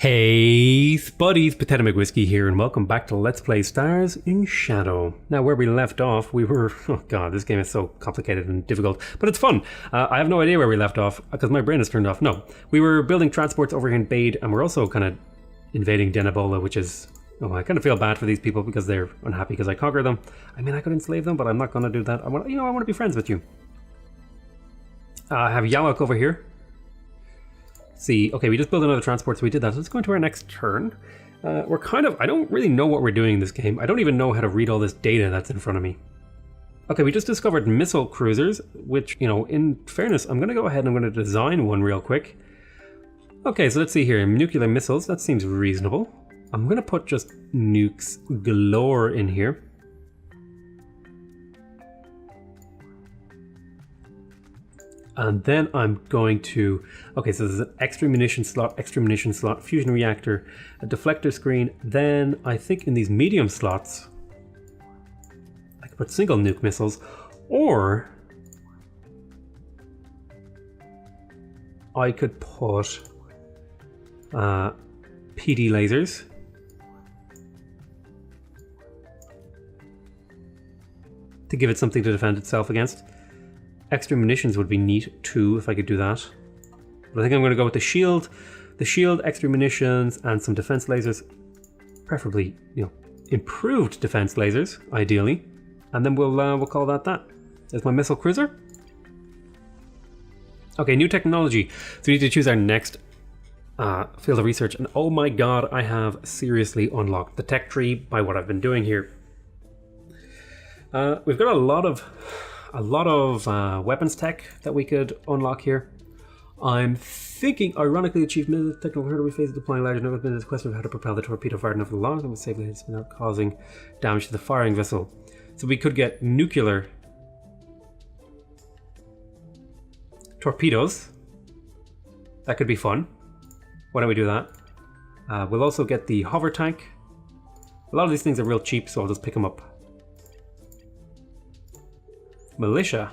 Hey Spuddies, PotatoMcWhiskey here, and welcome back to Let's Play Stars in Shadow. Now, where we left off, we were... Oh god, this game is so complicated and difficult, but it's fun. I have no idea where we left off, because my brain is turned off. No, we were building transports over here in Bade, and we're also kind of invading Denebola, which is... Oh, I kind of feel bad for these people because they're unhappy because I conquer them. I mean, I could enslave them, but I'm not going to do that. I want to be friends with you. I have Yalok over here. See, okay, we just built another transport, so we did that. So let's go into our next turn. We're kind of, I don't really know what we're doing in this game. I don't even know how to read all this data that's in front of me. Okay, we just discovered missile cruisers, which, you know, in fairness, I'm going to go ahead and I'm going to design one real quick. Okay, so let's see here. Nuclear missiles, that seems reasonable. I'm going to put just nukes galore in here. And then I'm going to, okay, so there's an extra munition slot, fusion reactor, a deflector screen. Then I think in these medium slots, I could put single nuke missiles, or I could put PD lasers. To give it something to defend itself against. Extra munitions would be neat too if I could do that. But I think I'm going to go with the shield, extra munitions, and some defense lasers. Preferably, you know, improved defense lasers, ideally. And then we'll call that that. There's my missile cruiser. Okay, new technology. So we need to choose our next field of research. And oh my god, I have seriously unlocked the tech tree by what I've been doing here. We've got a lot of weapons tech that we could unlock here. I'm thinking, ironically, achieved technical hurdle we face deploying large enough been the question of how to propel the torpedo far enough along and safely hits without causing damage to the firing vessel. So we could get nuclear torpedoes. That could be fun. Why don't we do that? We'll also get the hover tank. A lot of these things are real cheap, so I'll just pick them up. Militia.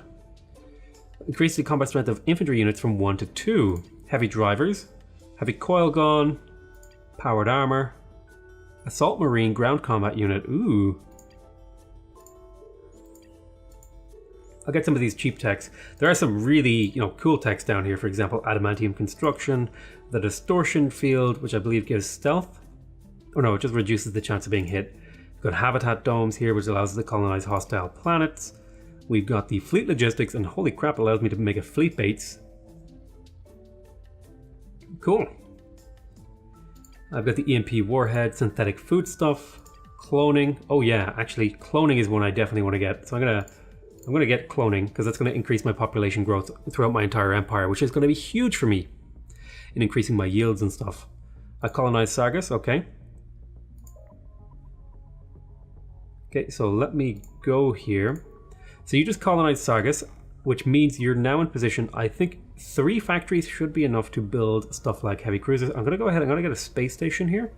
Increase the combat strength of infantry units from 1 to 2. Heavy drivers. Heavy coil gun. Powered armor. Assault marine ground combat unit. Ooh. I'll get some of these cheap techs. There are some really, cool techs down here. For example, adamantium construction. The distortion field, which I believe gives stealth. Oh no, it just reduces the chance of being hit. We've got habitat domes here, which allows us to colonize hostile planets. We've got the fleet logistics, and holy crap, allows me to make a fleet base. Cool. I've got the EMP warhead, synthetic foodstuff, cloning. Oh yeah, actually, cloning is one I definitely want to get. So I'm gonna get cloning because that's gonna increase my population growth throughout my entire empire, which is gonna be huge for me in increasing my yields and stuff. I colonize Sargas, okay. Okay, so let me go here. So you just colonized Sargas, which means you're now in position. I think 3 factories should be enough to build stuff like heavy cruisers. I'm going to go ahead, I'm going to get a space station here.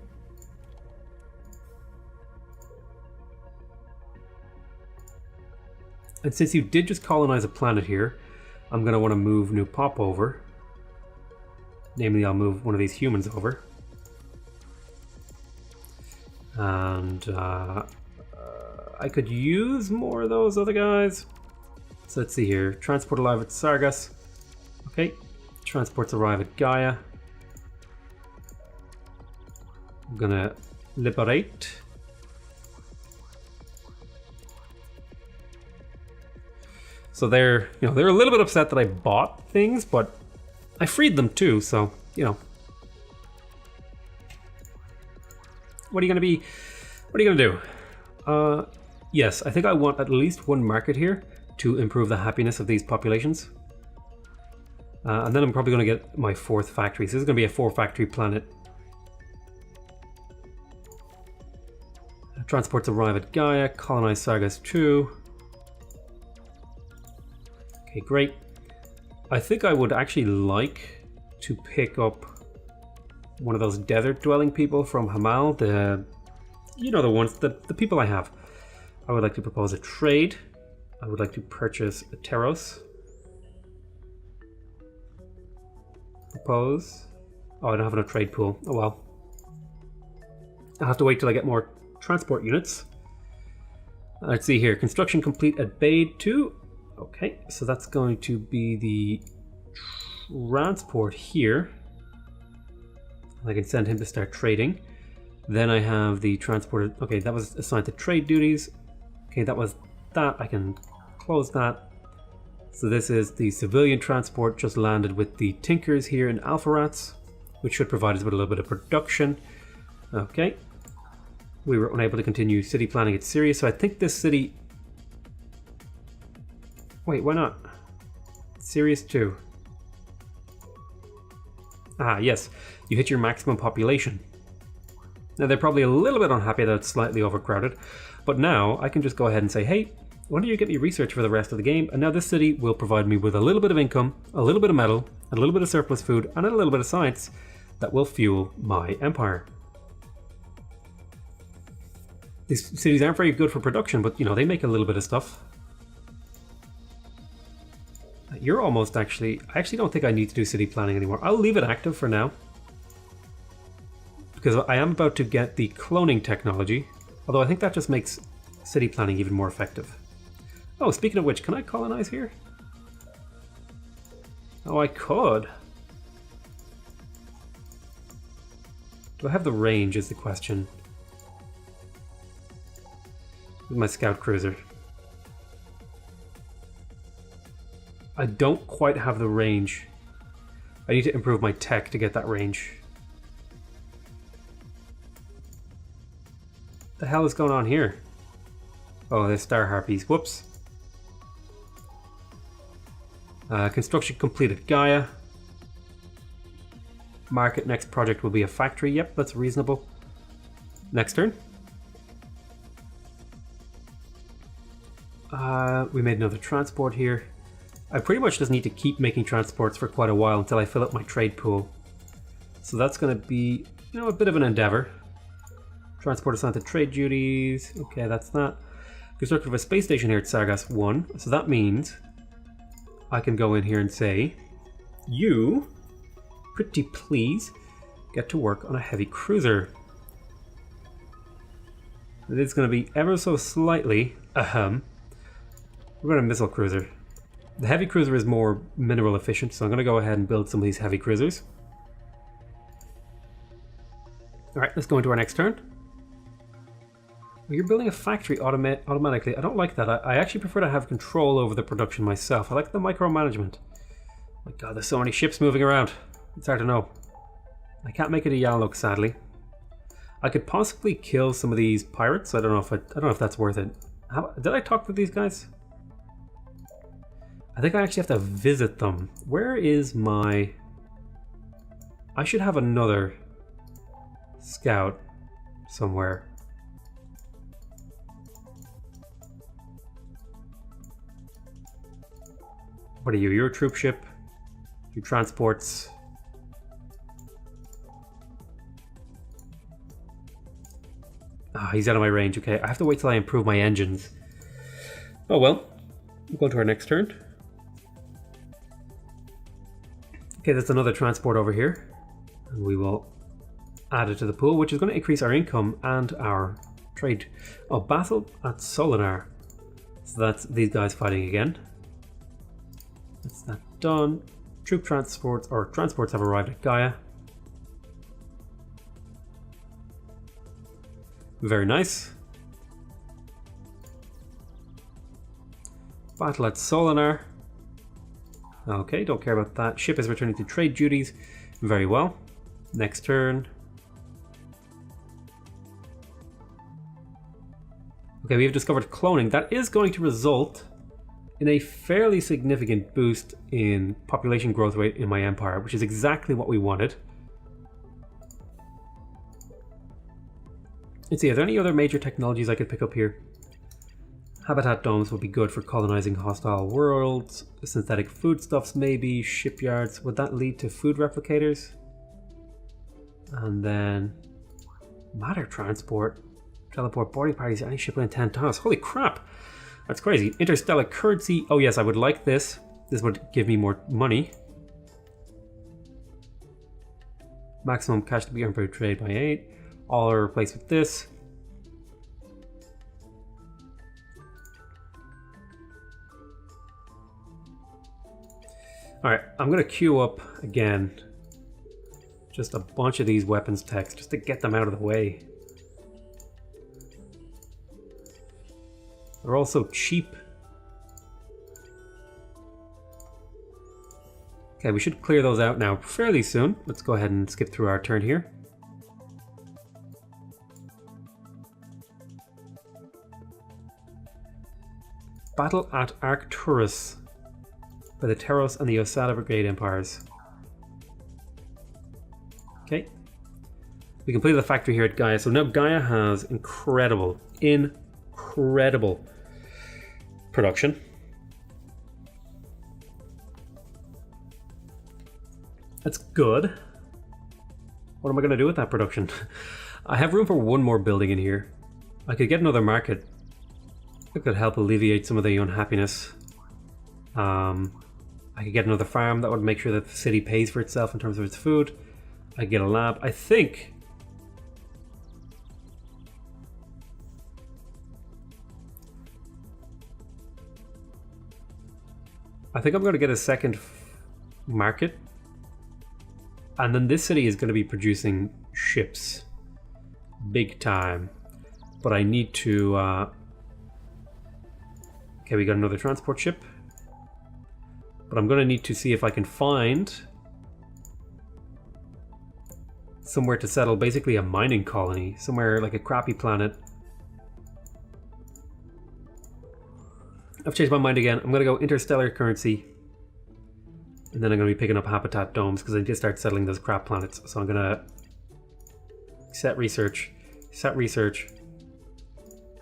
And since you did just colonize a planet here, I'm going to want to move New Pop over. Namely, I'll move one of these humans over. And I could use more of those other guys. So let's see here. Transport arrive at Sargas. Okay. Transports arrive at Gaia. I'm gonna liberate. So they're a little bit upset that I bought things, but I freed them too, so, What are you gonna do? Yes, I think I want at least one market here to improve the happiness of these populations. And then I'm probably going to get my 4th factory. So this is going to be a 4-factory planet. Transports arrive at Gaia, colonize Sargas 2. Okay, great. I think I would actually like to pick up one of those desert dwelling people from Hamal, the ones, the people I have. I would like to propose a trade. I would like to purchase a Teros. Propose. Oh, I don't have enough trade pool. Oh well. I'll have to wait till I get more transport units. Let's see here. Construction complete at Bade 2. Okay, so that's going to be the transport here. I can send him to start trading. Then I have the transporter. Okay, that was assigned to trade duties. Okay, that was that. I can close that. So this is the civilian transport just landed with the Tinkers here in Alpharats, which should provide us with a little bit of production. Okay. We were unable to continue city planning at Syria, so I think this city... Wait, why not? Sirius 2. Ah, yes. You hit your maximum population. Now, they're probably a little bit unhappy that it's slightly overcrowded, but now I can just go ahead and say, hey, why don't you get me research for the rest of the game? And now this city will provide me with a little bit of income, a little bit of metal, a little bit of surplus food, and a little bit of science that will fuel my empire. These cities aren't very good for production, but, you know, they make a little bit of stuff. You're almost actually... I actually don't think I need to do city planning anymore. I'll leave it active for now. Because I am about to get the cloning technology. Although I think that just makes city planning even more effective. Oh, speaking of which, can I colonize here? Oh, I could. Do I have the range is the question. With my scout cruiser. I don't quite have the range. I need to improve my tech to get that range. What the hell is going on here? Oh, there's star harpies. Whoops. Construction completed. Gaia. Market next project will be a factory. Yep, that's reasonable. Next turn. We made another transport here. I pretty much just need to keep making transports for quite a while until I fill up my trade pool. So that's going to be, you know, a bit of an endeavor. Transport assigned to trade duties. Okay, that's that. Constructed of a space station here at Sargas 1. So that means I can go in here and say, you, pretty please, get to work on a heavy cruiser. It is going to be ever so slightly, we're going to missile cruiser. The heavy cruiser is more mineral efficient, so I'm going to go ahead and build some of these heavy cruisers. Alright, let's go into our next turn. Well, you're building a factory automatically. I don't like that. I actually prefer to have control over the production myself. I like the micromanagement. My god, there's so many ships moving around. It's hard to know. I can't make it a Yallook, sadly. I could possibly kill some of these pirates. I don't know if that's worth it. Did I talk to these guys? I think I actually have to visit them. Where is my... I should have another scout somewhere. What are you? You're a troop ship. You transports. Ah, he's out of my range. Okay, I have to wait till I improve my engines. Oh well. We'll go to our next turn. Okay, that's another transport over here. And we will add it to the pool, which is going to increase our income and our trade. Oh, battle at Solinar. So that's these guys fighting again. That's that done. Troop transports, or transports have arrived at Gaia. Very nice. Battle at Solinar. Okay, don't care about that. Ship is returning to trade duties. Very well. Next turn. Okay, we have discovered cloning. That is going to result in a fairly significant boost in population growth rate in my empire, which is exactly what we wanted. Let's see, are there any other major technologies I could pick up here? Habitat domes would be good for colonizing hostile worlds. Synthetic foodstuffs maybe. Shipyards. Would that lead to food replicators? And then matter transport. Teleport boarding parties to any ship within 10 tiles. Holy crap! That's crazy. Interstellar Currency. Oh yes, I would like this. This would give me more money. Maximum cash to be earned per trade by 8. All are replaced with this. Alright, I'm going to queue up again just a bunch of these weapons techs just to get them out of the way. They're also cheap. Okay, we should clear those out now fairly soon. Let's go ahead and skip through our turn here. Battle at Arcturus by the Teros and the Osada Brigade Empires. Okay. We completed the factory here at Gaia. So now Gaia has incredible production. That's good. What am I going to do with that production? I have room for one more building in here. I could get another market. That could help alleviate some of the unhappiness. I could get another farm. That would make sure that the city pays for itself in terms of its food. I could get a lab. I think I'm going to get a second market. And then this city is going to be producing ships. Big time. But I need to... Okay, we got another transport ship. But I'm going to need to see if I can find somewhere to settle, basically a mining colony. Somewhere like a crappy planet. I've changed my mind again. I'm going to go Interstellar Currency. And then I'm going to be picking up habitat domes because I need to start settling those crap planets. So I'm going to set research,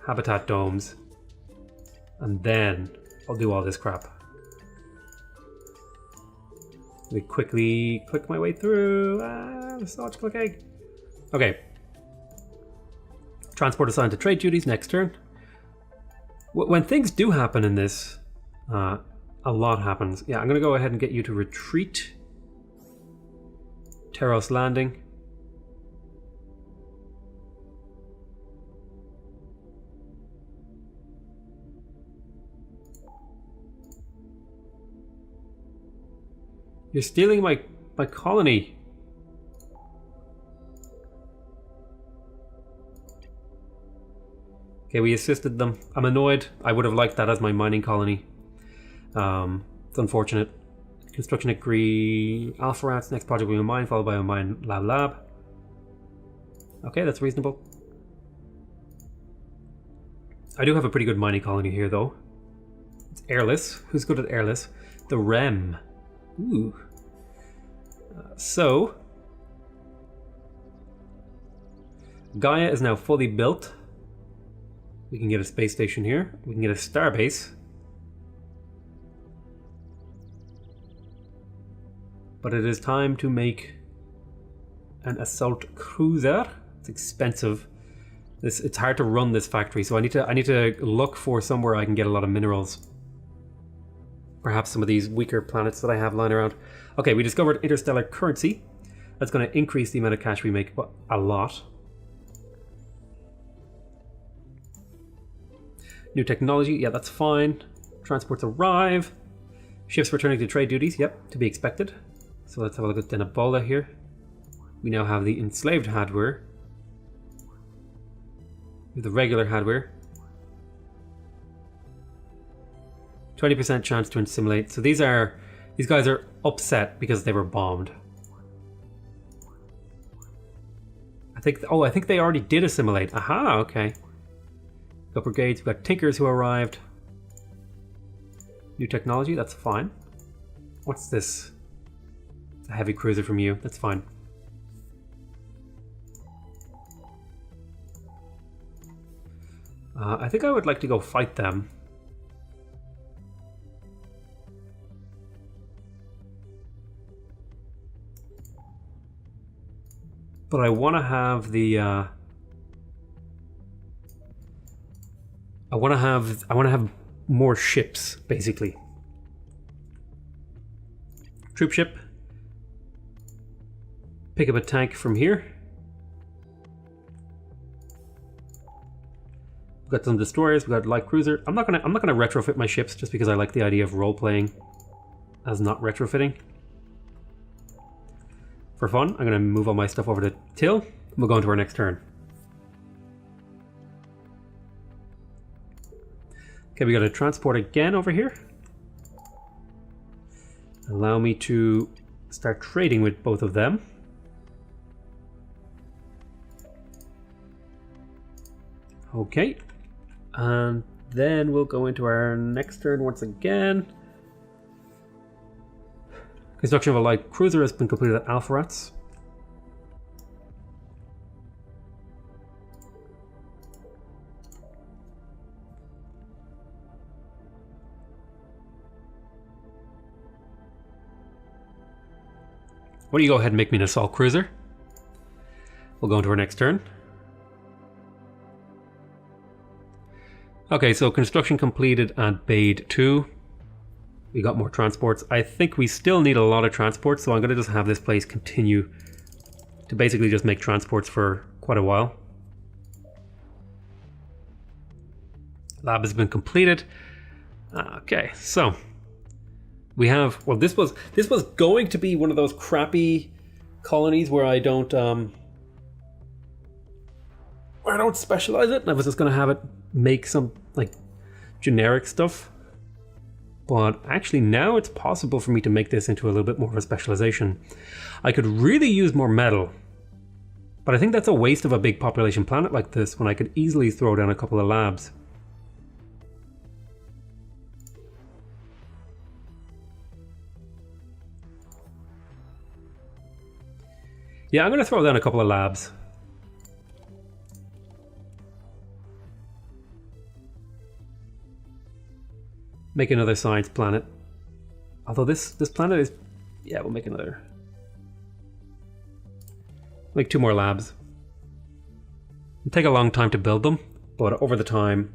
habitat domes, and then I'll do all this crap. Let me quickly click my way through. There's so much clicking. Okay. Transport assigned to trade duties next turn. When things do happen in this, a lot happens. Yeah, I'm going to go ahead and get you to retreat. Teros landing. You're stealing my colony. Okay, we assisted them. I'm annoyed. I would have liked that as my mining colony. It's unfortunate. Construction agree. Alpha Rats, next project will be a mine, followed by a mine lab. Okay, that's reasonable. I do have a pretty good mining colony here, though. It's airless. Who's good at airless? The REM. Ooh. So Gaia is now fully built. We can get a space station here. We can get a starbase. But it is time to make an assault cruiser. It's expensive. It's hard to run this factory, so I need to look for somewhere I can get a lot of minerals. Perhaps some of these weaker planets that I have lying around. Okay, we discovered interstellar currency. That's going to increase the amount of cash we make a lot. New technology, yeah, that's fine. Transports arrive. Ships returning to trade duties, yep, to be expected. So let's have a look at Denabola here. We now have the enslaved hardware. With the regular hardware. 20% chance to assimilate. So these guys are upset because they were bombed. I think they already did assimilate. Aha, okay. We've got brigades, we've got tinkers who arrived. New technology, that's fine. What's this? It's a heavy cruiser from you, that's fine. I think I would like to go fight them. But I want to have the I want to have more ships, basically. Troop ship. Pick up a tank from here. got some destroyers, we've got light cruiser. I'm not gonna retrofit my ships just because I like the idea of role-playing as not retrofitting. For fun, I'm gonna move all my stuff over to Till, and we'll go into our next turn. Okay, we got a transport again over here. Allow me to start trading with both of them. Okay, and then we'll go into our next turn once again. Construction of a light cruiser has been completed at Alpharats. Why don't you go ahead and make me an assault cruiser? We'll go into our next turn. Okay, so construction completed at Bade 2. We got more transports. I think we still need a lot of transports, so I'm going to just have this place continue to basically just make transports for quite a while. Lab has been completed. Okay, so we have, well, this was going to be one of those crappy colonies where I don't specialize it. I was just going to have it make some like generic stuff. But actually now it's possible for me to make this into a little bit more of a specialization. I could really use more metal, but I think that's a waste of a big population planet like this when I could easily throw down a couple of labs. Yeah, I'm going to throw down a couple of labs. Make another science planet. Although this planet is... Yeah, we'll make another. Make 2 more labs. It'll take a long time to build them, but over the time,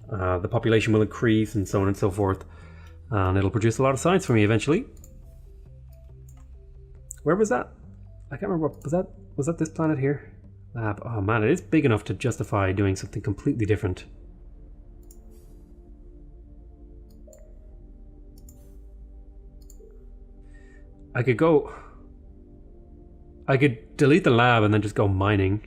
the population will increase and so on and so forth. And it'll produce a lot of science for me eventually. Where was that? I can't remember. Was that this planet here? Lab. Oh man, it is big enough to justify doing something completely different. I could delete the lab and then just go mining.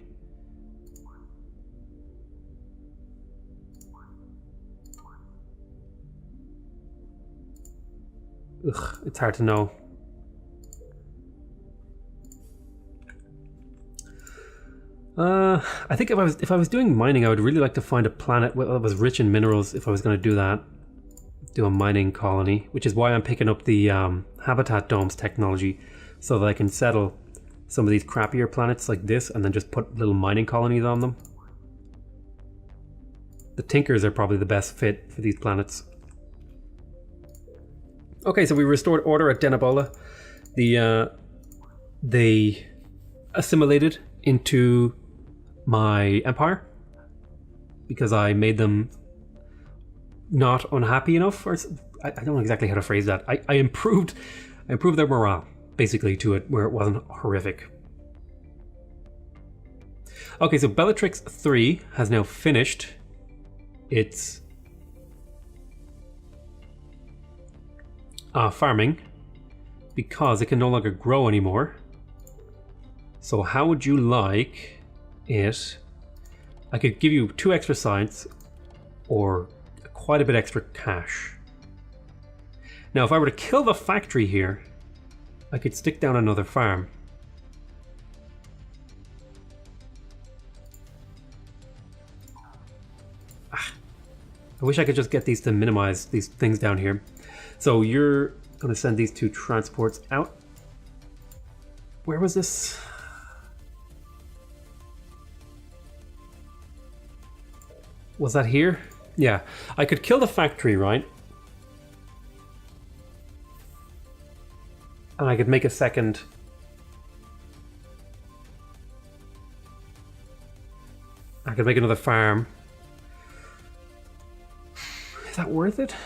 Ugh, it's hard to know. I think if I was doing mining, I would really like to find a planet that was rich in minerals if I was going to do that. Do a mining colony, which is why I'm picking up the habitat domes technology, so that I can settle some of these crappier planets like this and then just put little mining colonies on them. The Tinkers are probably the best fit for these planets. Okay, so we restored order at Denabola. They assimilated into my empire because I made them not unhappy enough, or I don't know exactly how to phrase that. I improved their morale basically to it where it wasn't horrific. Okay, so Bellatrix 3 has now finished its farming because it can no longer grow anymore. So how would you like it? I could give you 2 extra science or quite a bit extra cash. Now if I were to kill the factory here, I could stick down another farm. I wish I could just get these to minimize these things down here. So you're going to send these 2 transports out. Where was this? Was that here? Yeah, I could kill the factory, right? And I could make a second. I could make another farm. Is that worth it?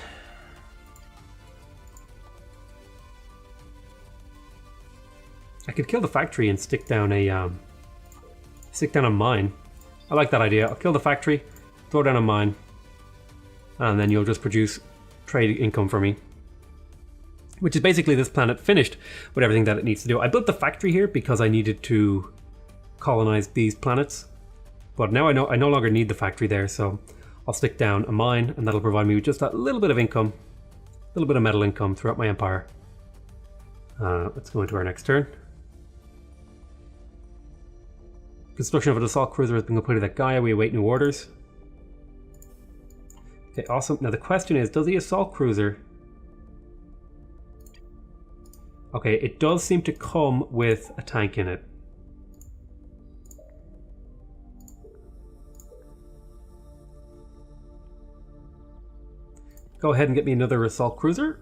I could kill the factory and stick down a mine. I like that idea. I'll kill the factory, throw down a mine, and then you'll just produce trade income for me. Which is basically this planet finished with everything that it needs to do. I built the factory here because I needed to colonize these planets. But now I no longer need the factory there, so I'll stick down a mine, and that'll provide me with just a little bit of income, a little bit of metal income throughout my empire. Let's go into our next turn. Construction of an assault cruiser has been completed at Gaia. We await new orders. Okay, awesome. Now the question is, does the assault cruiser... Okay, it does seem to come with a tank in it. Go ahead and get me another assault cruiser.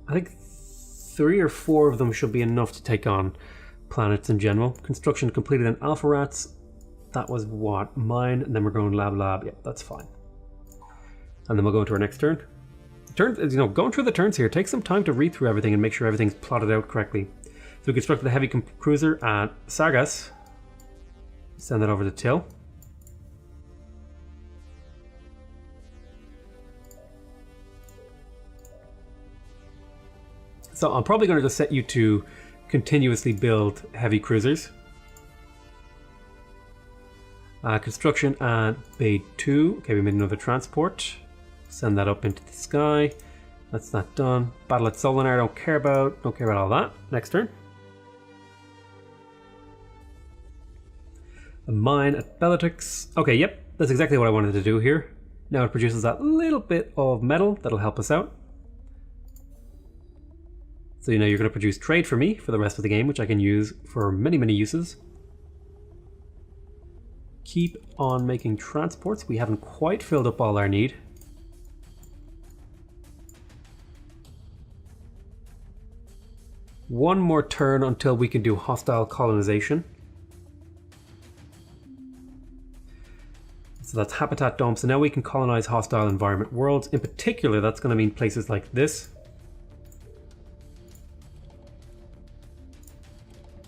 I think 3 or 4 of them should be enough to take on planets in general. Construction completed in Alpha Rats. That was what? Mine, and then we're going lab. Yep, that's fine. And then we'll go into our next turn. Going through the turns here takes some time to read through everything and make sure everything's plotted out correctly. So we constructed the heavy cruiser at Sargas. Send that over to Till. So I'm probably going to just set you to continuously build heavy cruisers. Construction at Bay 2. Okay, we made another transport. Send that up into the sky. That's not done. Battle at Solinar, don't care about all that. Next turn. A mine at Bellatrix. Okay, yep, that's exactly what I wanted to do here. Now it produces that little bit of metal that'll help us out. So you know you're going to produce trade for me for the rest of the game, which I can use for many, many uses. Keep on making transports. We haven't quite filled up all our need. One more turn until we can do hostile colonization. So that's Habitat Dome. So now we can colonize hostile environment worlds. In particular, that's going to mean places like this.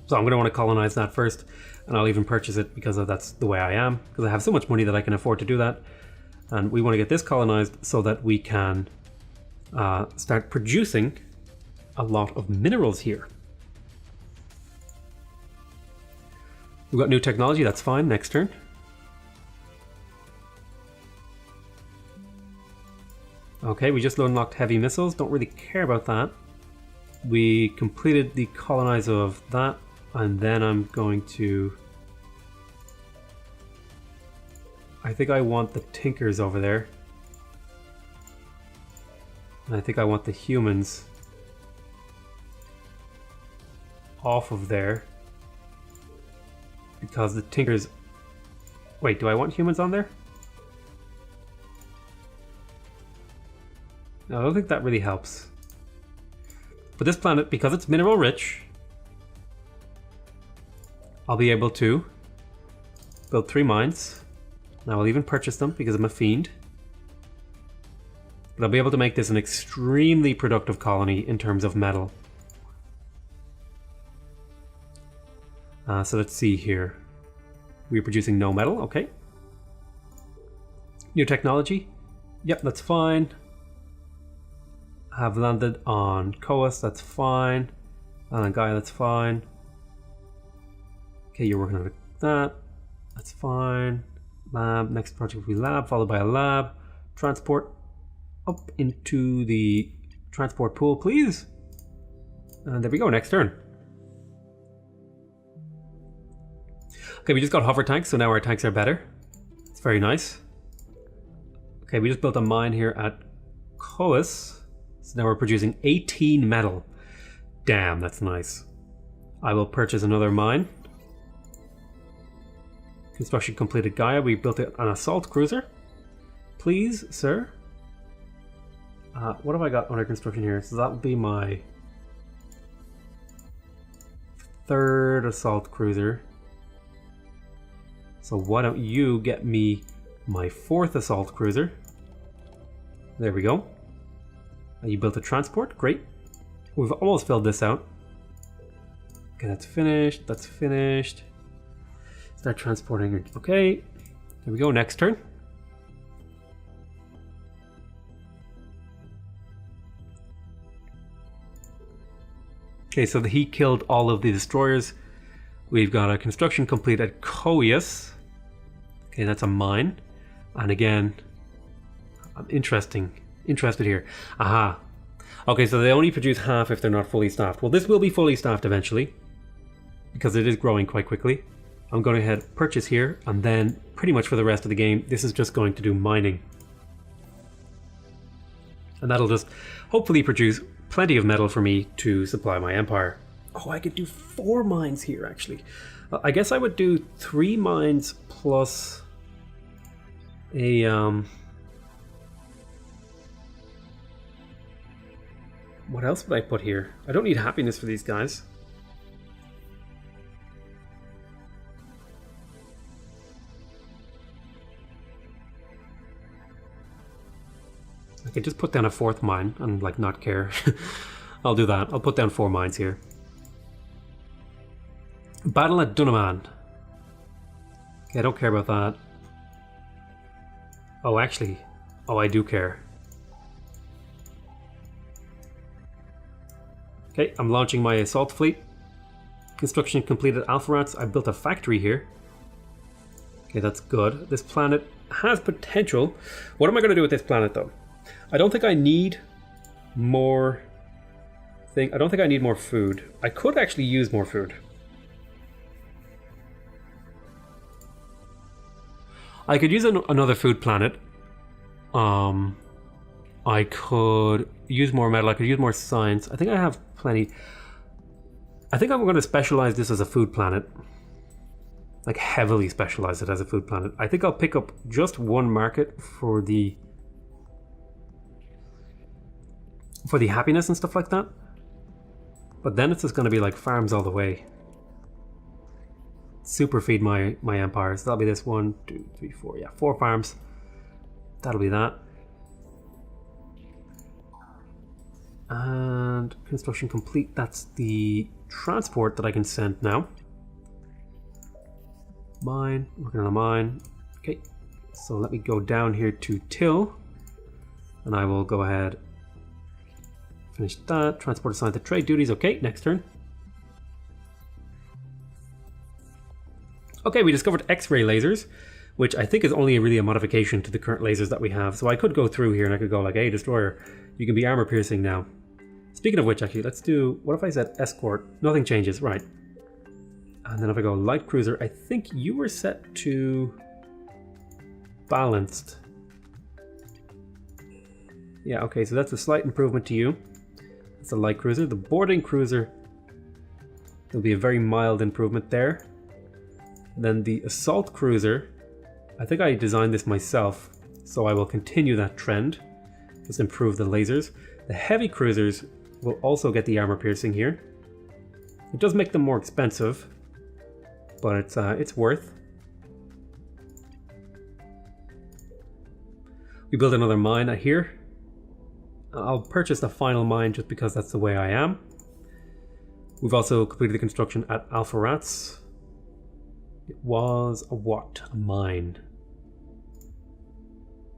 So I'm going to want to colonize that first, and I'll even purchase it because that's the way I am, because I have so much money that I can afford to do that. And we want to get this colonized so that we can start producing a lot of minerals here. We've got new technology, that's fine. Next turn. Okay, we just unlocked heavy missiles, don't really care about that. We completed the colonize of that. And then I'm going to... I think I want the Tinkers over there. And I think I want the humans off of there. Because the Tinkers... Wait, do I want humans on there? No, I don't think that really helps. But this planet, because it's mineral rich, I'll be able to build 3 mines. And I will even purchase them because I'm a fiend. But I'll be able to make this an extremely productive colony in terms of metal. So let's see here. We're producing no metal, okay. New technology. Yep, that's fine. Have landed on Coas, that's fine. And on Gaia, that's fine. Okay, you're working on that. That's fine. Lab, next project will be lab, followed by a lab. Transport up into the transport pool, please. And there we go, next turn. Okay, we just got hover tanks, so now our tanks are better. It's very nice. Okay, we just built a mine here at Coas. So now we're producing 18 metal. Damn, that's nice. I will purchase another mine. Construction completed Gaia. We built an assault cruiser. Please, sir. What have I got under construction here? So that would be my 3rd assault cruiser. So why don't you get me my 4th assault cruiser? There we go. You built a transport. Great. We've almost filled this out. Okay, that's finished. That's finished. Start transporting. Okay, there we go. Next turn. Okay, so he killed all of the destroyers. We've got a construction complete at Koius. Okay, that's a mine. And again, I'm interested here. Aha. Okay, so they only produce half if they're not fully staffed. Well, this will be fully staffed eventually, because it is growing quite quickly. I'm going to head purchase here, and then pretty much for the rest of the game, this is just going to do mining. And that'll just hopefully produce plenty of metal for me to supply my empire. Oh, I could do 4 mines here, actually. I guess I would do 3 mines plus a... What else would I put here? I don't need happiness for these guys. I could just put down a 4th mine and like not care. I'll do that. I'll put down 4 mines here. Battle at Dunaman. Okay, I don't care about that. Oh, actually. Oh, I do care. Okay, I'm launching my assault fleet. Construction completed Alpharats. I built a factory here. Okay, that's good. This planet has potential. What am I going to do with this planet, though? I don't think I need more I don't think I need more food. I could actually use more food. I could use another food planet. I could use more metal. I could use more science. I think I have plenty. I think I'm going to specialize this as a food planet. Like heavily specialize it as a food planet. I think I'll pick up just 1 market for the happiness and stuff like that. But then it's just going to be like farms all the way. Super feed my empire. So that'll be this 1, 2, 3, 4. Yeah, 4 farms. That'll be that. And construction complete. That's the transport that I can send now. Mine. Working on a mine. Okay. So let me go down here to Till. And I will go ahead. Finish that. Transport assigned to trade duties. Okay, next turn. Okay, we discovered X-ray lasers, which I think is only really a modification to the current lasers that we have. So I could go through here and I could go like, hey, destroyer, you can be armor piercing now. Speaking of which, actually, let's do, what if I said escort? Nothing changes, right. And then if I go light cruiser, I think you were set to balanced. Yeah, okay, so that's a slight improvement to you. It's a light cruiser. The boarding cruiser, there'll be a very mild improvement there. Then the assault cruiser, I think I designed this myself, so I will continue that trend. Just improve the lasers. The heavy cruisers will also get the armor piercing here. It does make them more expensive, but it's worth. We build another mine here. I'll purchase the final mine just because that's the way I am. We've also completed the construction at Alpharats. It was a what? A mine.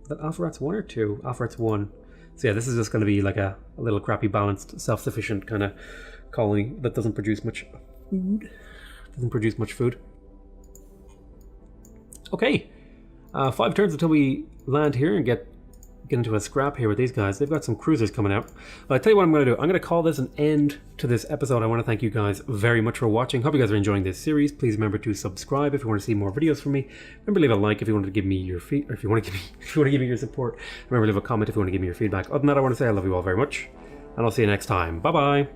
Is that Alpharats 1 or 2? Alpharats 1. So yeah, this is just going to be like a little crappy balanced, self-sufficient kind of colony that doesn't produce much food. Okay. 5 turns until we land here and get into a scrap here with these guys. They've got some cruisers coming out. But I tell you what I'm going to do. I'm going to call this an end to this episode. I want to thank you guys very much for watching. Hope you guys are enjoying this series. Please remember to subscribe if you want to see more videos from me. Remember, leave a like if you want to give me your if you want to give me your support. Remember, leave a comment if you want to give me your feedback. Other than that, I want to say I love you all very much, and I'll see you next time. Bye bye.